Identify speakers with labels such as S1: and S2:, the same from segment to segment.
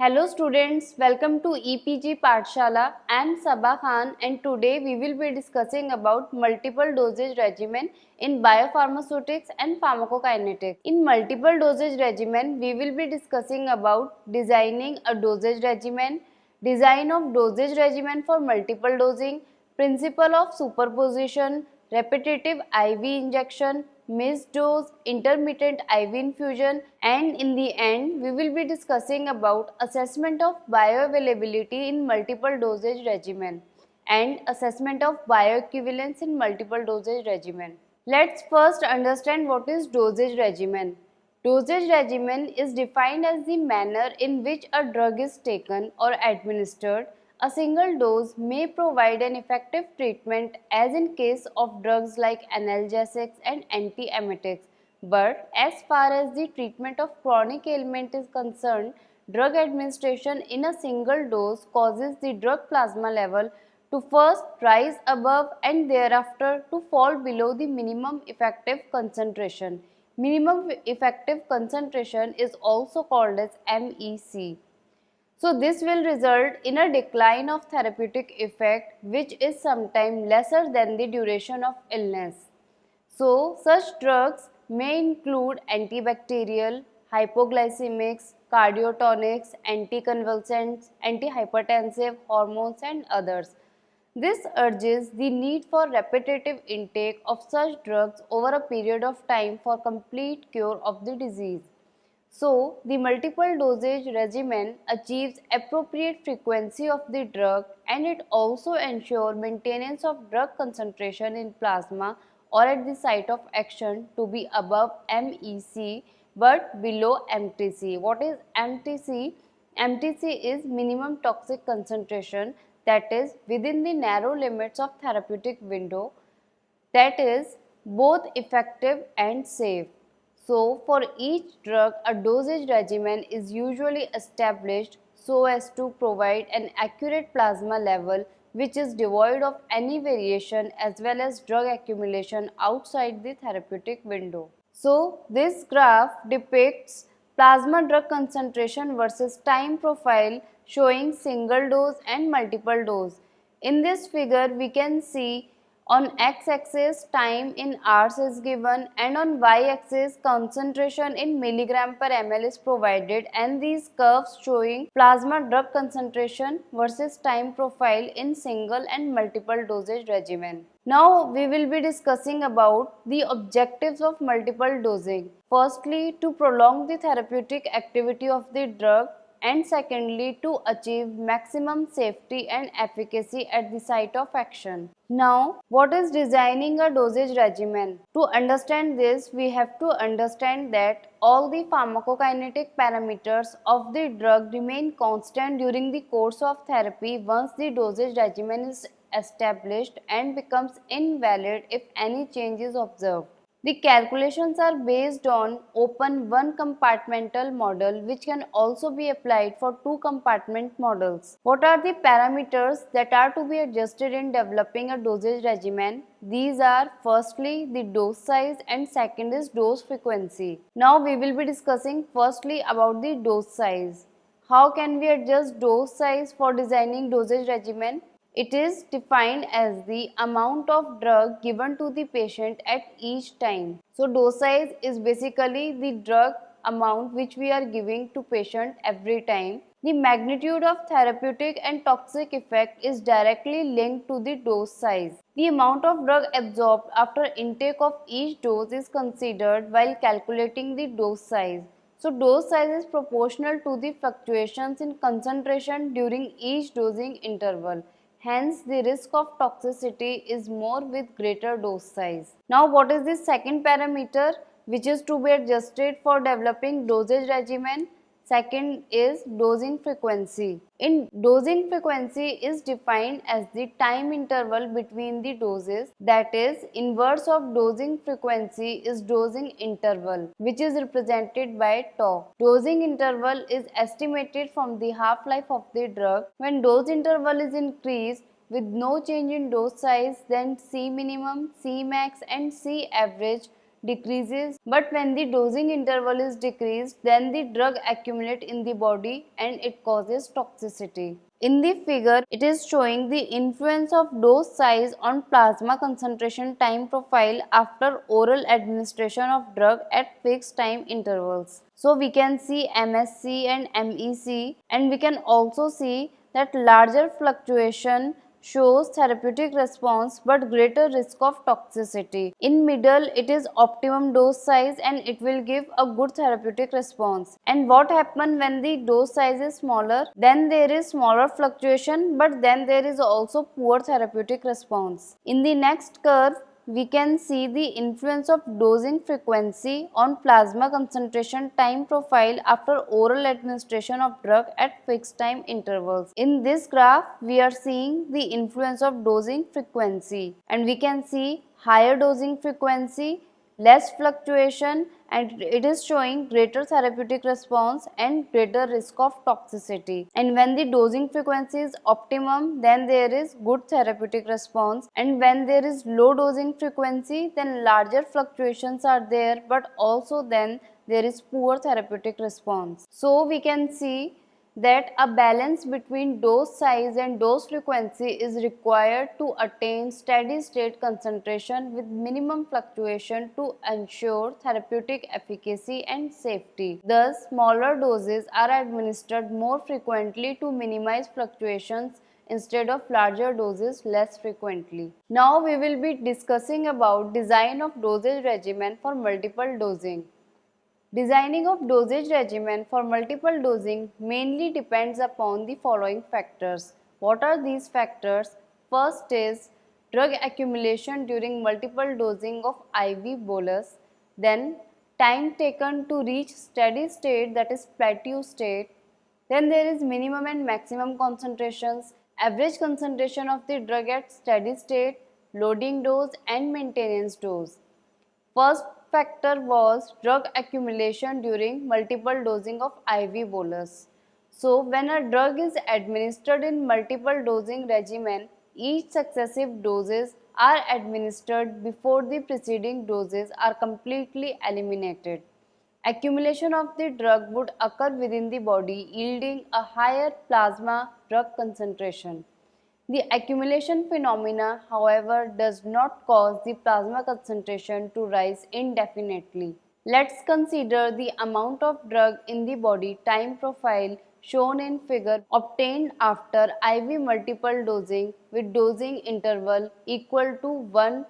S1: Hello students, welcome to EPG Pathshala. I am Sabah Khan and today we will be discussing about multiple dosage regimen in biopharmaceutics and pharmacokinetics. In multiple dosage regimen, we will be discussing about designing a dosage regimen, design of dosage regimen for multiple dosing, principle of superposition, repetitive IV injection, missed dose, intermittent IV infusion, and in the end we will be discussing about assessment of bioavailability in multiple dosage regimen and assessment of bioequivalence in multiple dosage regimen. Let's first understand what is dosage regimen. Dosage regimen is defined as the manner in which a drug is taken or administered. A single dose may provide an effective treatment as in case of drugs like analgesics and antiemetics. But as far as the treatment of chronic ailment is concerned, drug administration in a single dose causes the drug plasma level to first rise above and thereafter to fall below the minimum effective concentration. Minimum effective concentration is also called as MEC. So this will result in a decline of therapeutic effect which is sometimes lesser than the duration of illness. So such drugs may include antibacterial, hypoglycemics, cardiotonics, anticonvulsants, antihypertensive hormones and others. This urges the need for repetitive intake of such drugs over a period of time for complete cure of the disease. So, the multiple dosage regimen achieves appropriate frequency of the drug and it also ensures maintenance of drug concentration in plasma or at the site of action to be above MEC but below MTC. What is MTC? MTC is minimum toxic concentration, that is within the narrow limits of therapeutic window, that is both effective and safe. So, for each drug, a dosage regimen is usually established so as to provide an accurate plasma level which is devoid of any variation as well as drug accumulation outside the therapeutic window. So, this graph depicts plasma drug concentration versus time profile showing single dose and multiple dose. In this figure, we can see on x-axis time in hours is given and on y-axis concentration in milligram per ml is provided, and these curves showing plasma drug concentration versus time profile in single and multiple dosage regimen. Now we will be discussing about the objectives of multiple dosing. Firstly, to prolong the therapeutic activity of the drug, and secondly to achieve maximum safety and efficacy at the site of action. Now, what is designing a dosage regimen? To understand this, we have to understand that all the pharmacokinetic parameters of the drug remain constant during the course of therapy once the dosage regimen is established and becomes invalid if any change is observed. The calculations are based on open one compartmental model which can also be applied for two compartment models. What are the parameters that are to be adjusted in developing a dosage regimen? These are firstly the dose size and second is dose frequency. Now we will be discussing firstly about the dose size. How can we adjust dose size for designing dosage regimen? It is defined as the amount of drug given to the patient at each time. So dose size is basically the drug amount which we are giving to patient every time. The magnitude of therapeutic and toxic effect is directly linked to the dose size. The amount of drug absorbed after intake of each dose is considered while calculating the dose size. So dose size is proportional to the fluctuations in concentration during each dosing interval. Hence, the risk of toxicity is more with greater dose size. Now, what is the second parameter which is to be adjusted for developing dosage regimen? Second is dosing frequency. In dosing frequency is defined as the time interval between the doses, that is inverse of dosing frequency is dosing interval which is represented by tau. Dosing interval is estimated from the half-life of the drug. When dose interval is increased with no change in dose size, then C minimum, C max and C average decreases, but when the dosing interval is decreased, then the drug accumulates in the body and it causes toxicity. In the figure, it is showing the influence of dose size on plasma concentration time profile after oral administration of drug at fixed time intervals. So we can see MSC and MEC, and we can also see that larger fluctuation shows therapeutic response but greater risk of toxicity. In middle, it is optimum dose size and it will give a good therapeutic response. And what happens when the dose size is smaller? Then there is smaller fluctuation, but then there is also poor therapeutic response. In the next curve, we can see the influence of dosing frequency on plasma concentration time profile after oral administration of drug at fixed time intervals. In this graph, we are seeing the influence of dosing frequency, and we can see higher dosing frequency, less fluctuation, and it is showing greater therapeutic response and greater risk of toxicity. And when the dosing frequency is optimum, then there is good therapeutic response, and when there is low dosing frequency, then larger fluctuations are there, but also then there is poor therapeutic response. So we can see that a balance between dose size and dose frequency is required to attain steady state concentration with minimum fluctuation to ensure therapeutic efficacy and safety. Thus, smaller doses are administered more frequently to minimize fluctuations instead of larger doses less frequently. Now we will be discussing about design of dosage regimen for multiple dosing. Designing of dosage regimen for multiple dosing mainly depends upon the following factors. What are these factors? First is drug accumulation during multiple dosing of IV bolus, then time taken to reach steady state, that is plateau state, then there is minimum and maximum concentrations, average concentration of the drug at steady state, loading dose and maintenance dose. First factor was drug accumulation during multiple dosing of IV bolus. So when a drug is administered in multiple dosing regimen, each successive doses are administered before the preceding doses are completely eliminated. Accumulation of the drug would occur within the body, yielding a higher plasma drug concentration. The accumulation phenomena, however, does not cause the plasma concentration to rise indefinitely. Let's consider the amount of drug in the body time profile shown in figure obtained after IV multiple dosing with dosing interval equal to 1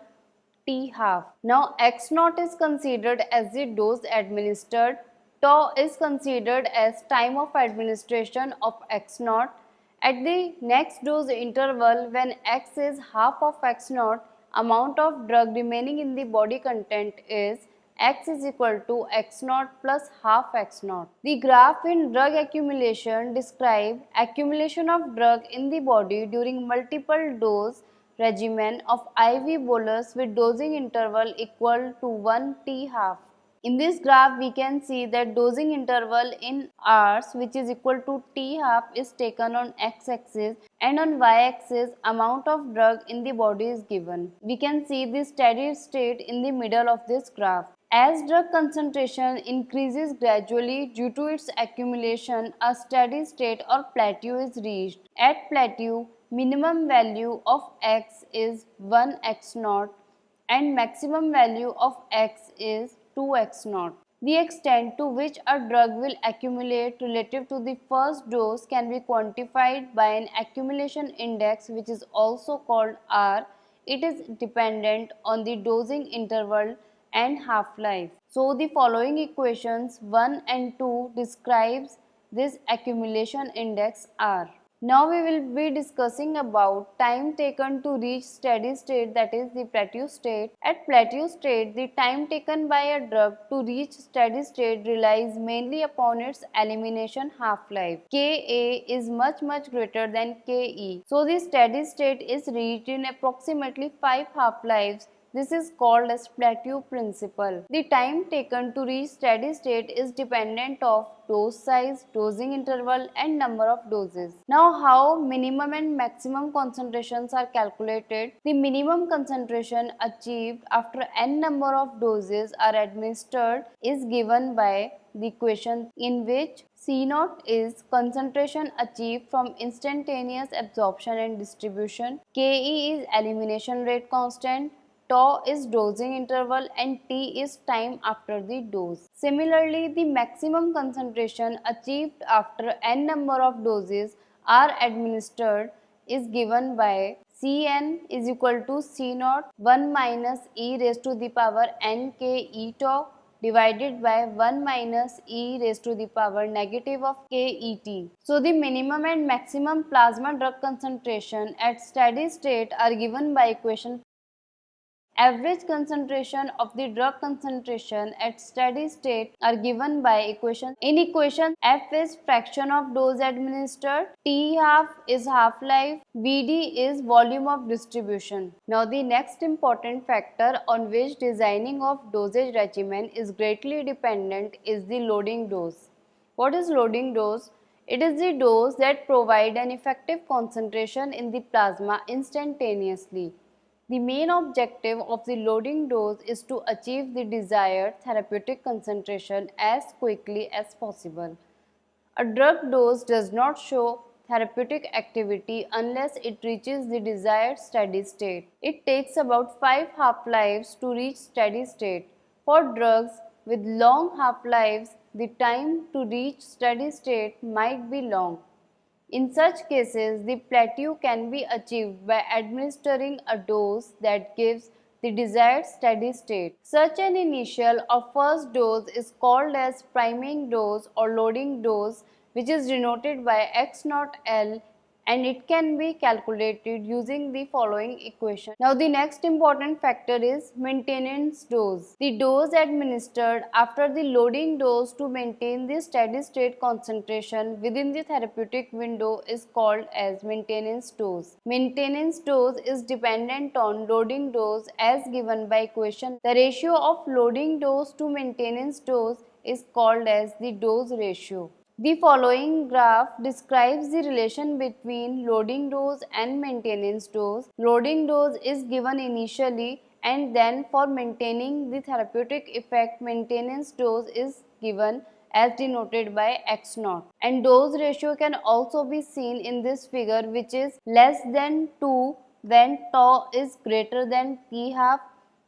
S1: T half. Now X naught is considered as the dose administered, tau is considered as time of administration of X naught. At the next dose interval, when X is half of X naught, amount of drug remaining in the body content is X is equal to X naught plus half X naught. The graph in drug accumulation describes accumulation of drug in the body during multiple dose regimen of IV bolus with dosing interval equal to 1 T half. In this graph, we can see that dosing interval in hours, which is equal to T half, is taken on x-axis, and on y-axis amount of drug in the body is given. We can see the steady state in the middle of this graph. As drug concentration increases gradually due to its accumulation, a steady state or plateau is reached. At plateau, minimum value of x is 1 x naught and maximum value of x is 2x naught. The extent to which a drug will accumulate relative to the first dose can be quantified by an accumulation index, which is also called R. It is dependent on the dosing interval and half-life. So the following equations 1 and 2 describes this accumulation index R. Now we will be discussing about time taken to reach steady state, that is the plateau state. At plateau state, the time taken by a drug to reach steady state relies mainly upon its elimination half-life. Ka is much greater than Ke. So the steady state is reached in approximately 5 half-lives This is called as plateau principle. The time taken to reach steady state is dependent of dose size, dosing interval and number of doses. Now how minimum and maximum concentrations are calculated? The minimum concentration achieved after n number of doses are administered is given by the equation in which C0 is concentration achieved from instantaneous absorption and distribution, Ke is elimination rate constant, tau is dosing interval and T is time after the dose. Similarly, the maximum concentration achieved after n number of doses are administered is given by Cn is equal to C0 1 minus e raised to the power n k e tau divided by 1 minus e raised to the power negative of KET. So the minimum and maximum plasma drug concentration at steady state are given by equation. Average concentration of the drug concentration at steady state are given by equation. In equation, F is fraction of dose administered, T half is half-life, Vd is volume of distribution. Now the next important factor on which designing of dosage regimen is greatly dependent is the loading dose. What is loading dose? It is the dose that provide an effective concentration in the plasma instantaneously. The main objective of the loading dose is to achieve the desired therapeutic concentration as quickly as possible. A drug dose does not show therapeutic activity unless it reaches the desired steady state. It takes about 5 half-lives to reach steady state. For drugs with long half-lives, the time to reach steady state might be long. In such cases, the plateau can be achieved by administering a dose that gives the desired steady state. Such an initial or first dose is called as priming dose or loading dose, which is denoted by X0 L, and it can be calculated using the following equation. Now the next important factor is maintenance dose. The dose administered after the loading dose to maintain the steady state concentration within the therapeutic window is called as maintenance dose. Maintenance dose is dependent on loading dose as given by equation. The ratio of loading dose to maintenance dose is called as the dose ratio. The following graph describes the relation between loading dose and maintenance dose. Loading dose is given initially and then for maintaining the therapeutic effect, maintenance dose is given as denoted by X0. And dose ratio can also be seen in this figure, which is less than 2 when tau is greater than T half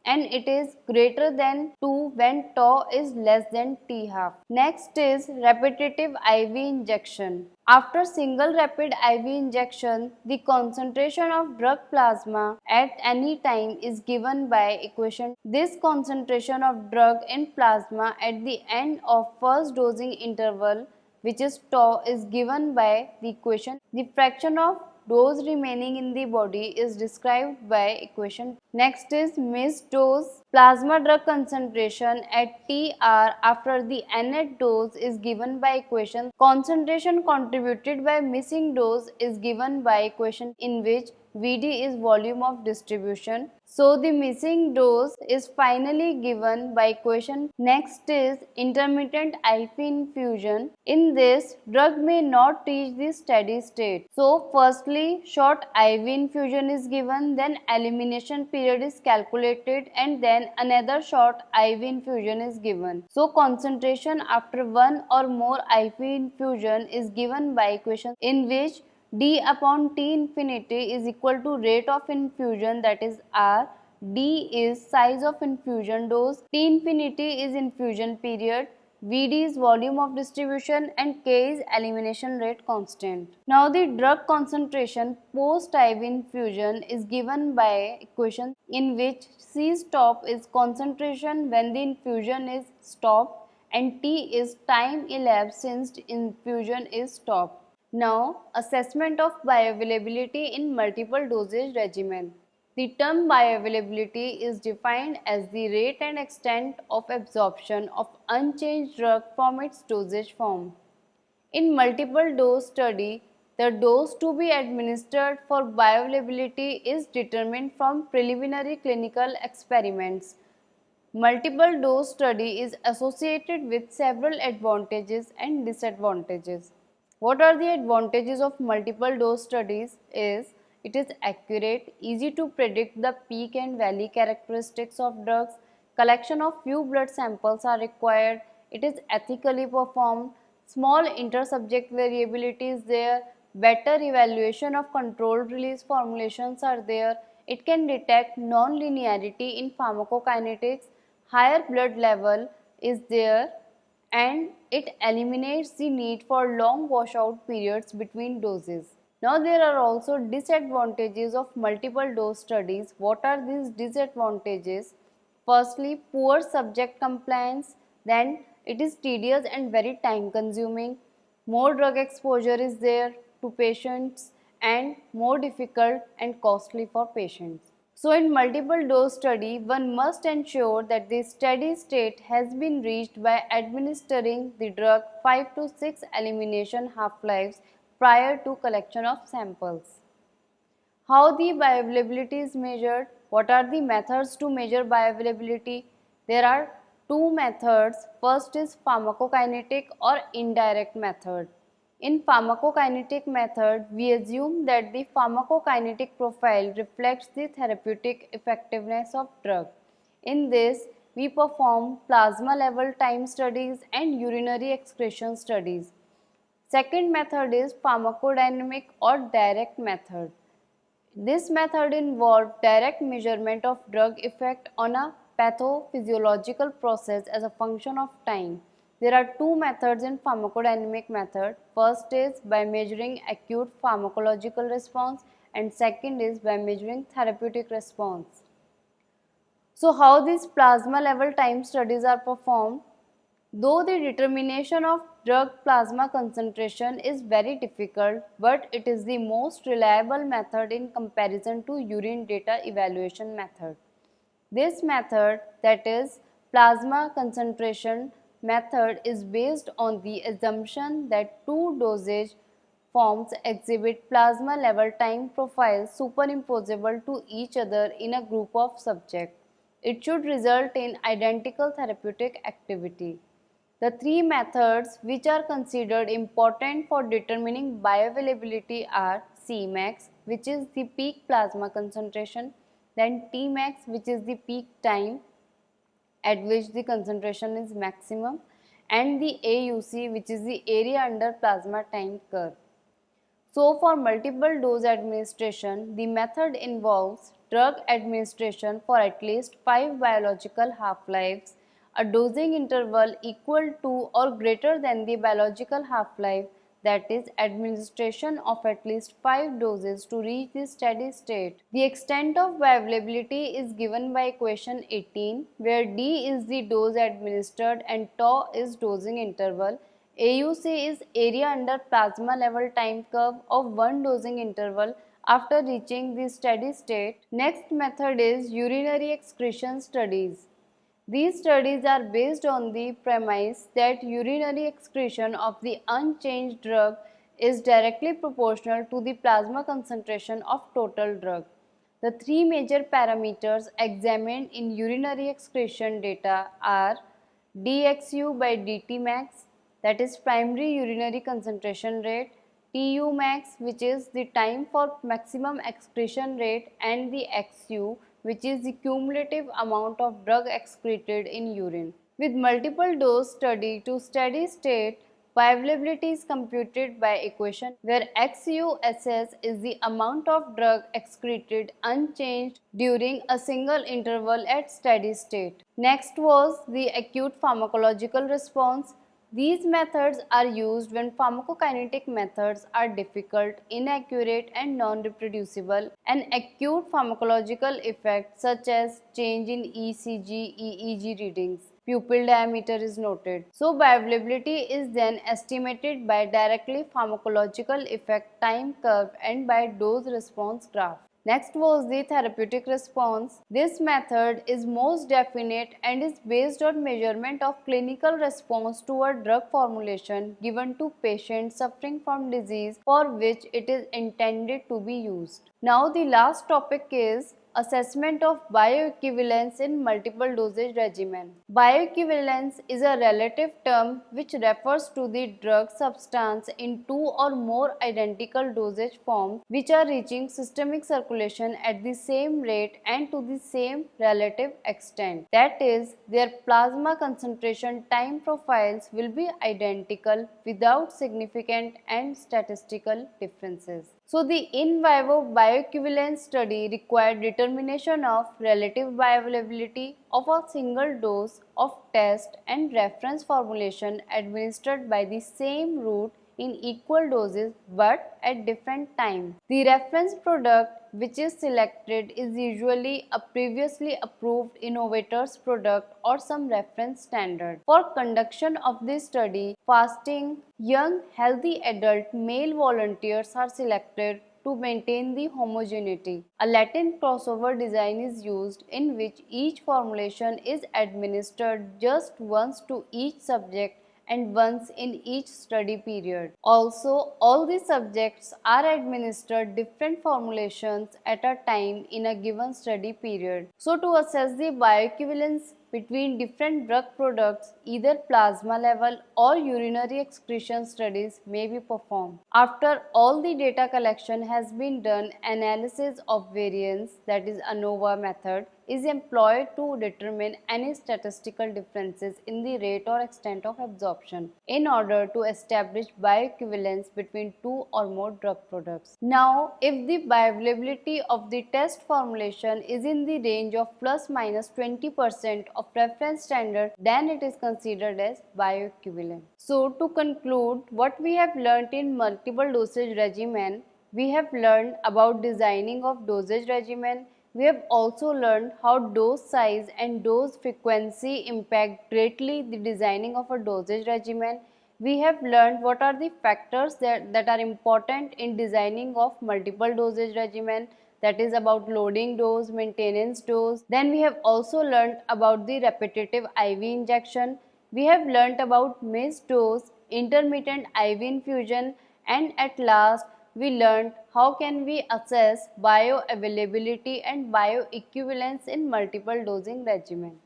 S1: and it is greater than 2 when tau is less than T half. Next is repetitive IV injection. After single rapid IV injection, the concentration of drug plasma at any time is given by equation. This concentration of drug in plasma at the end of first dosing interval, which is tau, is given by the equation. The fraction of dose remaining in the body is described by equation. Next is missed dose. Plasma drug concentration at TR after the nth dose is given by equation. Concentration contributed by missing dose is given by equation in which Vd is volume of distribution. So the missing dose is finally given by equation. Next is intermittent IV infusion. In this, drug may not reach the steady state. So firstly, short IV infusion is given, then elimination period is calculated and then another short IV infusion is given. So concentration after one or more IV infusion is given by equation in which d upon T infinity is equal to rate of infusion, that is R. D is size of infusion dose, T infinity is infusion period, Vd is volume of distribution and K is elimination rate constant. Now the drug concentration post IV infusion is given by equation in which C stop is concentration when the infusion is stopped and T is time elapsed since infusion is stopped. Now, assessment of bioavailability in multiple dosage regimen. The term bioavailability is defined as the rate and extent of absorption of unchanged drug from its dosage form. In multiple dose study, The dose to be administered for bioavailability is determined from preliminary clinical experiments. Multiple dose study is associated with several advantages and disadvantages. What are the advantages of multiple dose studies is it is accurate, easy to predict the peak and valley characteristics of drugs, collection of few blood samples are required, it is ethically performed, small intersubject variability is there, better evaluation of controlled release formulations are there, it can detect non-linearity in pharmacokinetics, higher blood level is there, and it eliminates the need for long washout periods between doses. Now there are also disadvantages of multiple dose studies. What are these disadvantages? Firstly, poor subject compliance, then it is tedious and very time consuming. More drug exposure is there to patients and more difficult and costly for patients. So in multiple dose study, one must ensure that the steady state has been reached by administering the drug 5 to 6 elimination half-lives prior to collection of samples. How the bioavailability is measured? What are the methods to measure bioavailability? There are two methods. First is pharmacokinetic or indirect method. In pharmacokinetic method, we assume that the pharmacokinetic profile reflects the therapeutic effectiveness of drug. In this, we perform plasma level time studies and urinary excretion studies. Second method is pharmacodynamic or direct method. This method involves direct measurement of drug effect on a pathophysiological process as a function of time. There are two methods in pharmacodynamic method. First is by measuring acute pharmacological response and second is by measuring therapeutic response. So how these plasma level time studies are performed? Though the determination of drug plasma concentration is very difficult, but it is the most reliable method in comparison to urine data evaluation method. This method, that is plasma concentration method, is based on the assumption that two dosage forms exhibit plasma level time profiles superimposable to each other in a group of subjects. It should result in identical therapeutic activity. The three methods which are considered important for determining bioavailability are Cmax, which is the peak plasma concentration, then Tmax, which is the peak time at which the concentration is maximum, and the AUC, which is the area under plasma time curve. So for multiple dose administration, the method involves drug administration for at least 5 biological half-lives, a dosing interval equal to or greater than the biological half-life, that is administration of at least 5 doses to reach the steady state. The extent of bioavailability is given by equation 18, where D is the dose administered and tau is dosing interval. AUC is area under plasma level time curve of one dosing interval after reaching the steady state. Next method is urinary excretion studies. These studies are based on the premise that urinary excretion of the unchanged drug is directly proportional to the plasma concentration of total drug. The three major parameters examined in urinary excretion data are dxu by dt max, that is primary urinary concentration rate, Tu max, which is the time for maximum excretion rate, and the xu, which is the cumulative amount of drug excreted in urine. With multiple dose study to steady state, bioavailability is computed by equation where XUSS is the amount of drug excreted unchanged during a single interval at steady state. Next was the acute pharmacological response. These methods are used when pharmacokinetic methods are difficult, inaccurate and non-reproducible. An acute pharmacological effect such as change in ECG, EEG readings, pupil diameter is noted. So bioavailability is then estimated by directly pharmacological effect time curve and by dose response graph. Next was the therapeutic response. This method is most definite and is based on measurement of clinical response to a drug formulation given to patients suffering from disease for which it is intended to be used. Now the last topic is assessment of bioequivalence in multiple dosage regimen. Bioequivalence is a relative term which refers to the drug substance in two or more identical dosage forms which are reaching systemic circulation at the same rate and to the same relative extent. That is, their plasma concentration time profiles will be identical without significant and statistical differences. So the in vivo bioequivalence study required determination of relative bioavailability of a single dose of test and reference formulation administered by the same route in equal doses but at different times. The reference product which is selected is usually a previously approved innovator's product or some reference standard. For conduction of this study, fasting young healthy adult male volunteers are selected to maintain the homogeneity. A latent crossover design is used in which each formulation is administered just once to each subject and once in each study period. Also, all the subjects are administered different formulations at a time in a given study period. So, to assess the bioequivalence between different drug products, either plasma level or urinary excretion studies may be performed. After all the data collection has been done, analysis of variance, that is ANOVA method, is employed to determine any statistical differences in the rate or extent of absorption in order to establish bioequivalence between two or more drug products. Now, if the bioavailability of the test formulation is in the range of plus minus 20% of reference standard, then it is considered as bioequivalent. So, to conclude, what we have learnt in multiple dosage regimen, we have learned about designing of dosage regimen. We have also learned how dose size and dose frequency impact greatly the designing of a dosage regimen. We have learned what are the factors that are important in designing of multiple dosage regimen, that is about loading dose, maintenance dose. Then we have also learned about the repetitive IV injection. We have learned about missed dose, intermittent IV infusion, and at last we learned how can we assess bioavailability and bioequivalence in multiple dosing regimen.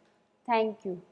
S1: Thank you.